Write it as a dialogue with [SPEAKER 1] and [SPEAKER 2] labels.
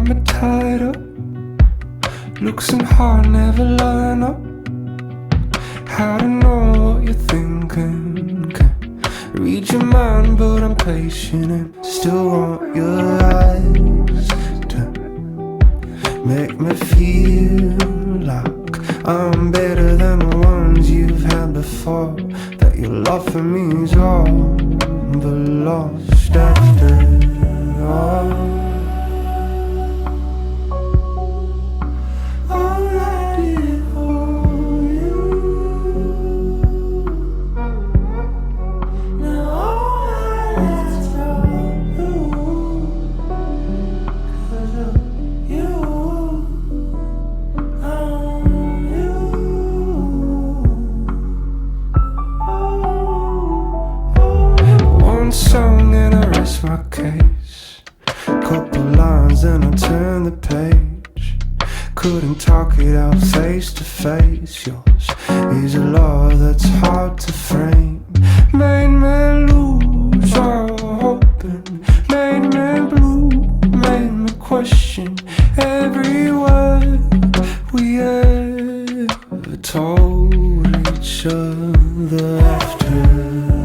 [SPEAKER 1] me tied up. Looks and heart never line up. How to know what you're thinking? Can't read your mind, but I'm patient and still want your eyes to make me feel like I'm better than the ones you've had before. That your love for me is all but lost after all. Song and I rest my case. Couple lines and I turn the page. Couldn't talk it out face to face. Yours is a love that's hard to frame. Made me lose all hope and made me blue. Made me question every word we ever told each other after.